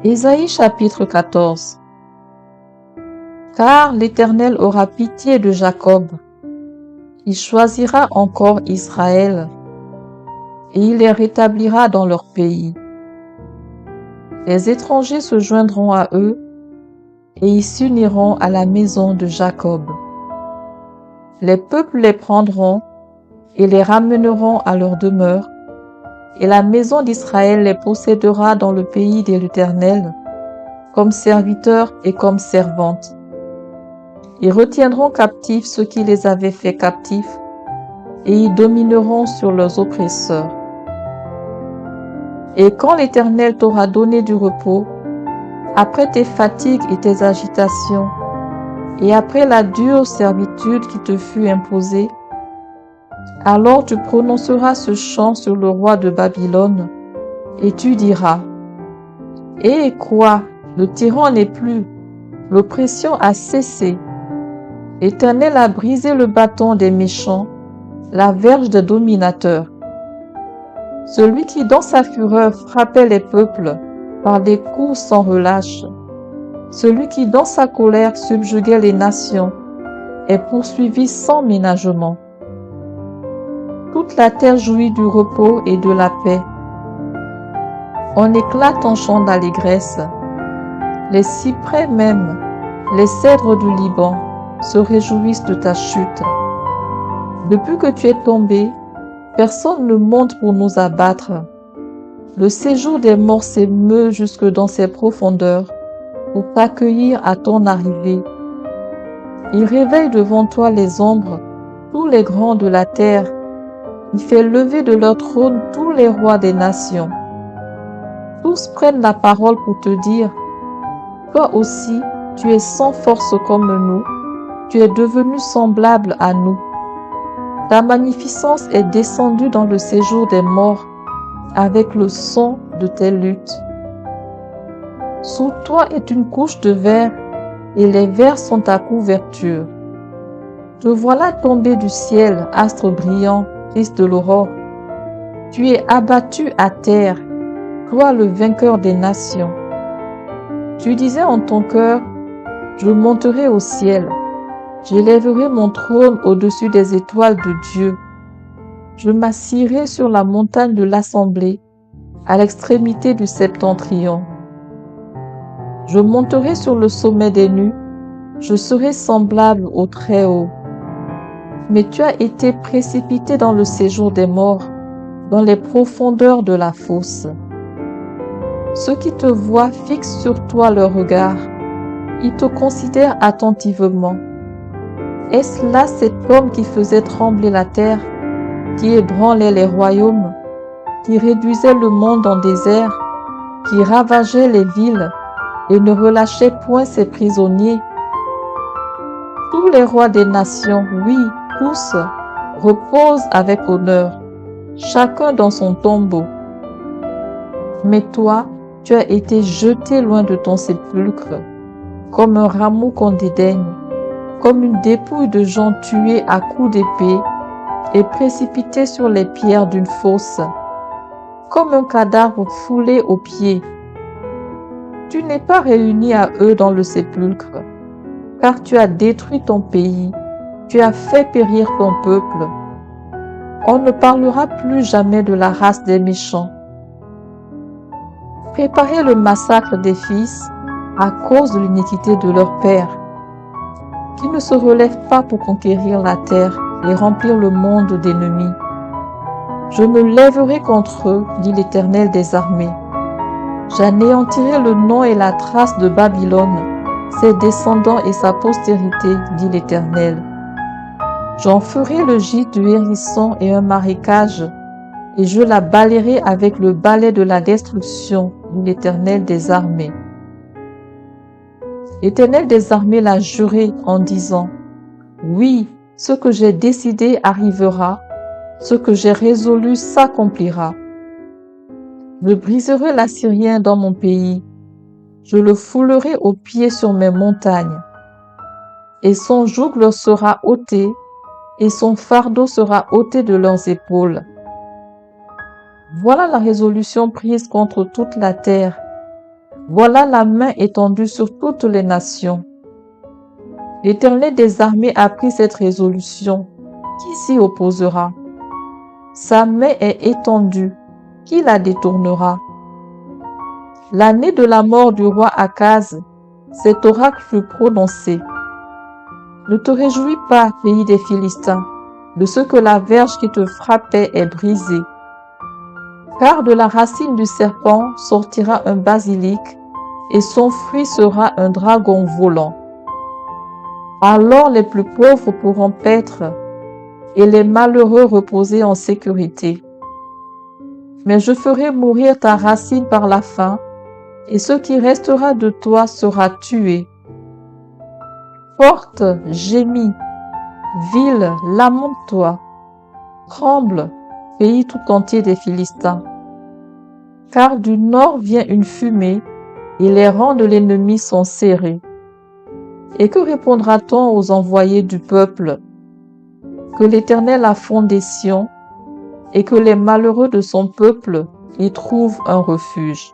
Ésaïe chapitre 14. Car l'Éternel aura pitié de Jacob, il choisira encore Israël, et il les rétablira dans leur pays. Les étrangers se joindront à eux, et ils s'uniront à la maison de Jacob. Les peuples les prendront et les ramèneront à leur demeure, et la maison d'Israël les possédera dans le pays de l'Éternel, comme serviteurs et comme servantes. Ils retiendront captifs ceux qui les avaient fait captifs, et ils domineront sur leurs oppresseurs. Et quand l'Éternel t'aura donné du repos, après tes fatigues et tes agitations, et après la dure servitude qui te fut imposée, alors tu prononceras ce chant sur le roi de Babylone, et tu diras: Eh quoi, le tyran n'est plus, l'oppression a cessé. L'Éternel a brisé le bâton des méchants, la verge des dominateurs. Celui qui dans sa fureur frappait les peuples par des coups sans relâche, celui qui dans sa colère subjuguait les nations, est poursuivi sans ménagement. Toute la terre jouit du repos et de la paix. On éclate en chant d'allégresse. Les cyprès même, les cèdres du Liban, se réjouissent de ta chute. Depuis que tu es tombé, personne ne monte pour nous abattre. Le séjour des morts s'émeut jusque dans ses profondeurs pour t'accueillir à ton arrivée. Il réveille devant toi les ombres, tous les grands de la terre. Il fait lever de leur trône tous les rois des nations. Tous prennent la parole pour te dire: toi aussi, tu es sans force comme nous, tu es devenu semblable à nous. Ta magnificence est descendue dans le séjour des morts avec le son de tes luttes. Sous toi est une couche de verre et les vers sont ta couverture. Te voilà tombé du ciel, astre brillant, fils de l'aurore. Tu es abattu à terre, toi le vainqueur des nations. Tu disais en ton cœur: je monterai au ciel, j'élèverai mon trône au-dessus des étoiles de Dieu. Je m'assierai sur la montagne de l'assemblée, à l'extrémité du septentrion. Je monterai sur le sommet des nues, je serai semblable au Très-Haut. Mais tu as été précipité dans le séjour des morts, dans les profondeurs de la fosse. Ceux qui te voient fixent sur toi leur regard, ils te considèrent attentivement. Est-ce là cet homme qui faisait trembler la terre, qui ébranlait les royaumes, qui réduisait le monde en désert, qui ravageait les villes et ne relâchait point ses prisonniers? Tous les rois des nations, oui, tous, reposent avec honneur, chacun dans son tombeau. Mais toi, tu as été jeté loin de ton sépulcre, comme un rameau qu'on dédaigne, comme une dépouille de gens tués à coups d'épée et précipités sur les pierres d'une fosse, comme un cadavre foulé aux pieds. Tu n'es pas réuni à eux dans le sépulcre, car tu as détruit ton pays, tu as fait périr ton peuple. On ne parlera plus jamais de la race des méchants. Préparez le massacre des fils à cause de l'iniquité de leur père, qui ne se relèvent pas pour conquérir la terre et remplir le monde d'ennemis. Je me lèverai contre eux, dit l'Éternel des armées. J'anéantirai le nom et la trace de Babylone, ses descendants et sa postérité, dit l'Éternel. J'en ferai le gîte du hérisson et un marécage, et je la balayerai avec le balai de la destruction, dit l'Éternel des armées. L'Éternel des armées l'a juré en disant: oui, ce que j'ai décidé arrivera, ce que j'ai résolu s'accomplira. Je briserai l'Assyrien dans mon pays, je le foulerai aux pieds sur mes montagnes, et son joug leur sera ôté, et son fardeau sera ôté de leurs épaules. Voilà la résolution prise contre toute la terre, Voilà la main étendue sur toutes les nations. L'Éternel des armées a pris cette résolution. Qui s'y opposera? Sa main est étendue. Qui la détournera? L'année de la mort du roi Akaz, cet oracle fut prononcé. Ne te réjouis pas, pays des Philistins, de ce que la verge qui te frappait est brisée. Car de la racine du serpent sortira un basilic, et son fruit sera un dragon volant. Alors les plus pauvres pourront paître, et les malheureux reposer en sécurité. Mais je ferai mourir ta racine par la faim, et ce qui restera de toi sera tué. Porte, gémis, ville, lamente-toi. Tremble, pays tout entier des Philistins. Car du nord vient une fumée, et les rangs de l'ennemi sont serrés. Et que répondra-t-on aux envoyés du peuple? Que l'Éternel a fondé Sion, et que les malheureux de son peuple y trouvent un refuge.